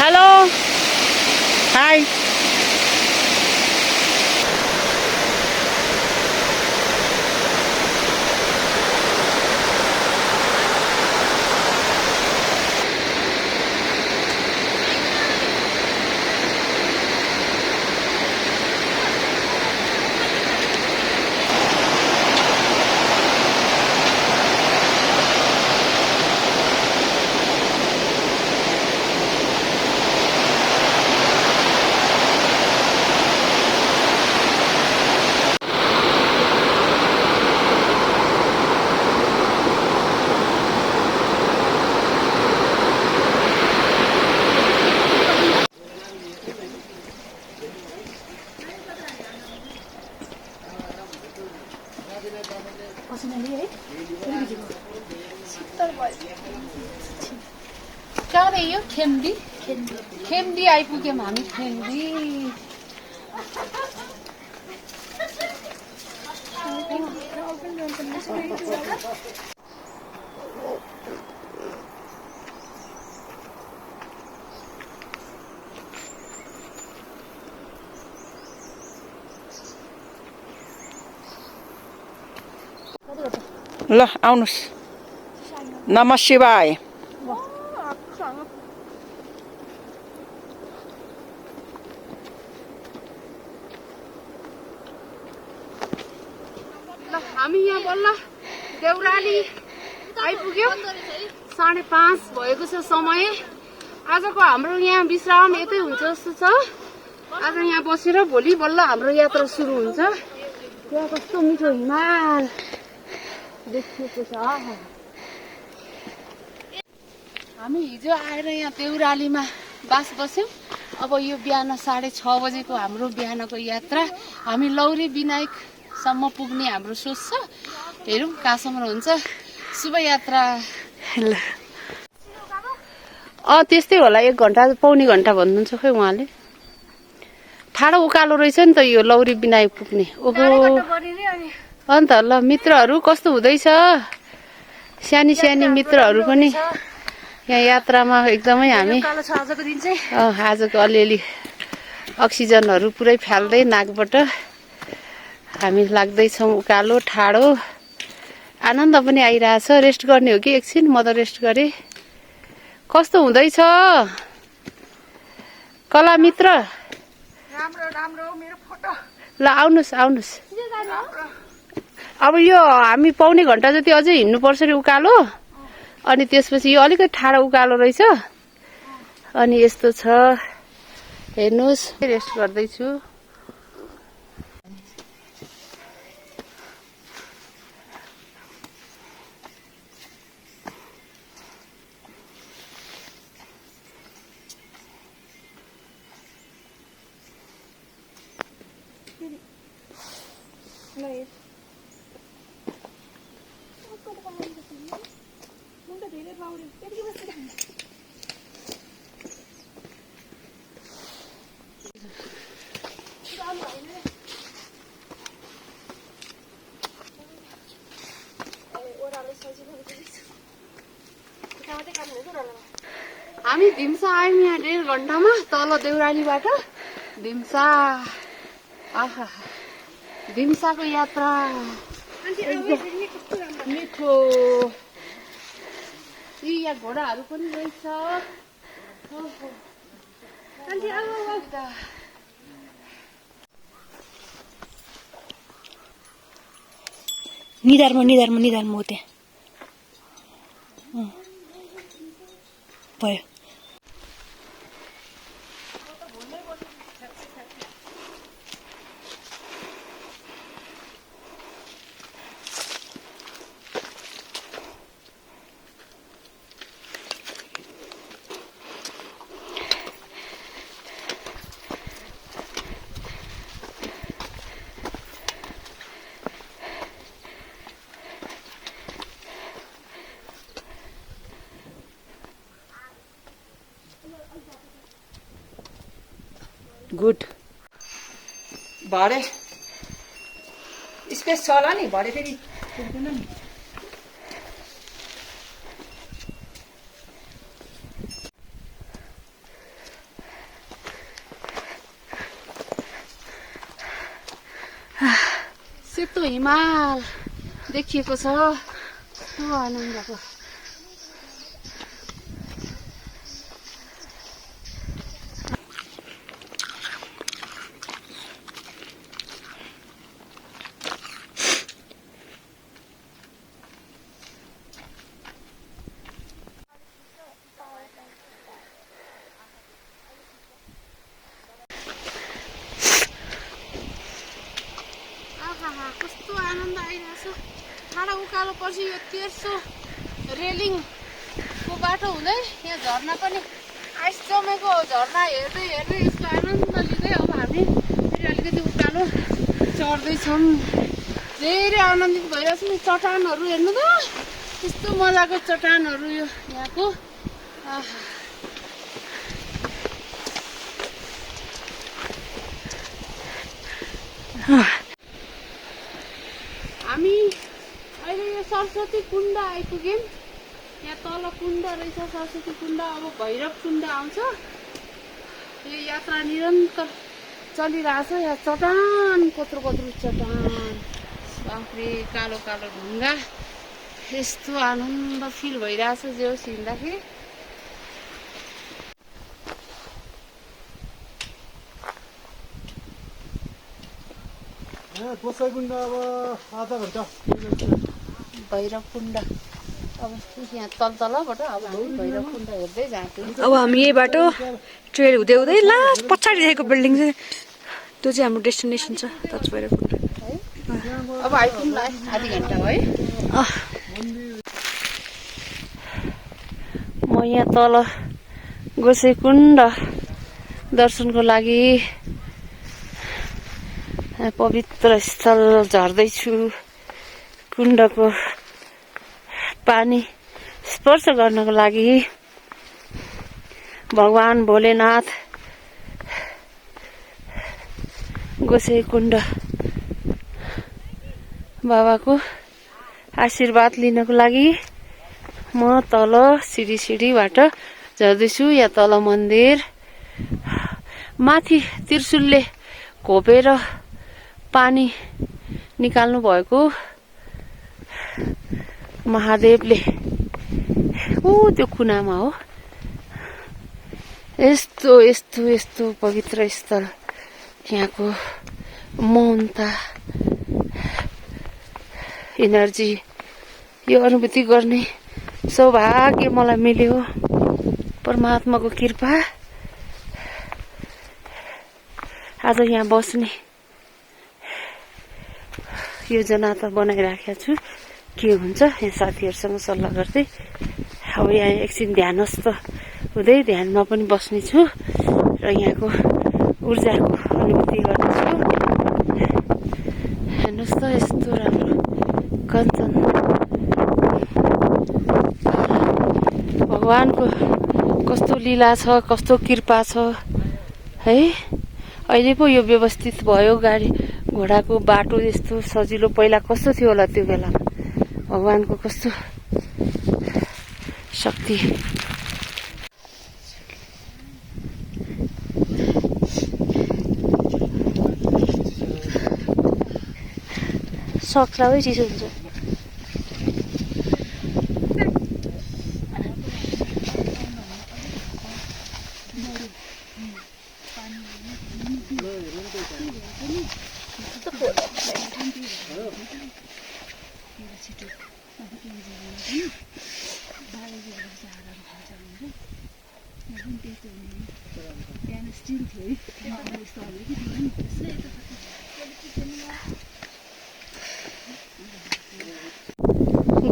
Hello hi कहाँ रह्यो खेम्दी खेम्दी आइपुग्यौँ हामी खेम्दी ल आउनुस् नमः शिवाय हामी यहाँ बल्ल देउराली आइपुग्यौँ 5:30 भएको छ समय आजको हाम्रो यहाँ विश्राम यतै हुन्छ जस्तो छ आज यहाँ बसेर भोलि बल्ल हाम्रो यात्रा सुरु हुन्छ यहाँ कस्तो मिठो हिमाल देखिएको छ हामी हिजो आएर यहाँ देउरालीमा बास बस्यौँ अब यो बिहान 6:30 बजेको हाम्रो बिहानको यात्रा हामी लौरी विनायकसम्म पुग्ने हाम्रो सोच छ हेरौँ कहाँसम्म हुन्छ शुभ यात्रा त्यस्तै होला 1 घन्टा पौनी घन्टा भन्नुहुन्छ खै उहाँले ठाडो उकालो रहेछ नि त यो लौरी विनायक पुग्ने ओहो अन्त ल मित्रहरू कस्तो हुँदैछ सानी सानी मित्रहरू पनि यहाँ यात्रामा एकदमै हामी आजको अलिअलि अक्सिजनहरू पुरै फाल्दै नाकबाट हामी लाग्दैछौँ उकालो ठाडो आनन्द पनि आइरहेछ रेस्ट गर्ने हो कि एकछिन म त रेस्ट गरेँ कस्तो हुँदैछ कला मित्र ल आउनुहोस् आउनुहोस् अब यो हामी पौनी घन्टा जति अझै हिँड्नुपर्छ नि उकालो अनि त्यसपछि यो अलिकति ठाडो उकालो रहेछ अनि यस्तो छ हेर्नुहोस् रेस्ट गर्दैछु हामी धिम्सा आयौँ यहाँ 1.5 घन्टामा तल देउरालीबाट धिम्सा आहा धिम्साको यात्रा मिठो यहाँ घोडाहरू पनि रहेछ निधारमा हो त्यहाँ भयो गुड भरे स्पेस छ होला नि भरे फेरि पुग्दैन नि सेतो हिमाल देखिएको छ। कस्तो आनन्दको। कस्तो आनन्द आइरहेछ। ठाडो उकालो पछि यो तेर्सो रेलिङको बाटो हुँदै यहाँ झर्ना पनि आइस जमेको झर्ना हेर्दै हेर्दै यसको आनन्द लिँदै अब हामी फेरि अलिकति उकालो चढ्दैछौँ। धेरै आनन्दित भइरहेछ नि। चट्टानहरू हेर्नु त यस्तो मजाको चट्टानहरू यो यहाँको। हामी अहिले यो सरस्वती कुण्ड आइपुग्यौँ। यहाँ तल कुण्ड रहेछ सरस्वती कुण्ड। अब भैरव कुण्ड आउँछ। यो यात्रा निरन्तर चलिरहेछ। यहाँ चट्टान कत्रो कत्रो चट्टान। बाफ्रे कालो कालो ढुङ्गा। यस्तो आनन्द फिल भइरहेछ जे होस् हिँड्दाखेरि। गोसाइकुण्ड अब आधा घन्टा भैरव कुण्ड अब यहाँ तलतलबाट अब हामी भैरव कुण्ड हेर्दै जान्छौँ। अब हामी यही बाटो ट्रेल हुँदै हुँदै लास्ट पछाडि देखेको बिल्डिङ चाहिँ त्यो चाहिँ हाम्रो डेस्टिनेसन छ। that's भैरव कुण्ड। अब आइपुग्नु आधी घन्टा भयो। म यहाँ तल गोसाइकुण्ड दर्शनको लागि पवित्र स्थल झर्दैछु। कुण्डको पानी स्पर्श गर्नको लागि भगवान भोलेनाथ गोसाइकुण्ड बाबाको आशीर्वाद लिनको लागि म तल सिडीबाट झर्दैछु। यहाँ तल मन्दिर माथि त्रिशुलले घोपेर पानी निकाल्नु भएको महादेवले त्यो कुनामा हो। यस्तो यस्तो यस्तो पवित्र स्थल। यहाँको मौनता एनर्जी यो अनुभूति गर्ने सौभाग्य मलाई मिल्यो। परमात्माको कृपा। आज यहाँ बस्ने योजना त बनाइराखेको छु। के हुन्छ यहाँ साथीहरूसँग सल्लाह गर्दै अब यहाँ एकछिन ध्यानस्थ हुँदै ध्यानमा पनि बस्ने छु र यहाँको ऊर्जाको अनुभूति गर्नेछु। हेर्नुहोस् त यस्तो राम्रो कञ्चन। भगवानको कस्तो लीला छ, कस्तो कृपा छ है। अहिले पो यो व्यवस्थित भयो। गाडी घोडाको बाटो यस्तो सजिलो पहिला कस्तो थियो होला त्यो बेला। भगवानको कस्तो शक्ति। सक्रामै चिसो हुन्छ।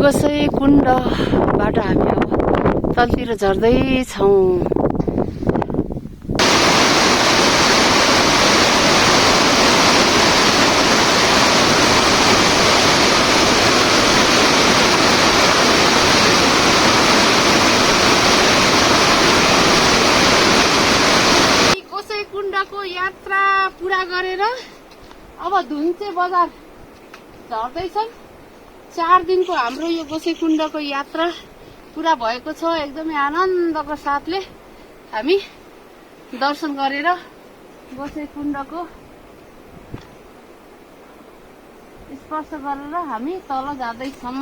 गोसाइकुण्डबाट हामी अब तलतिर झर्दैछौँ। गोसाइकुण्डको यात्रा पुरा गरेर अब धुन्चे बजार झर्दैछौँ। 4 दिनको हाम्रो यो गोसाइकुण्डको यात्रा पुरा भएको छ। एकदमै आनन्दको साथले हामी दर्शन गरेर गोसाइकुण्डको क्रस गरेर हामी तल जाँदैछौँ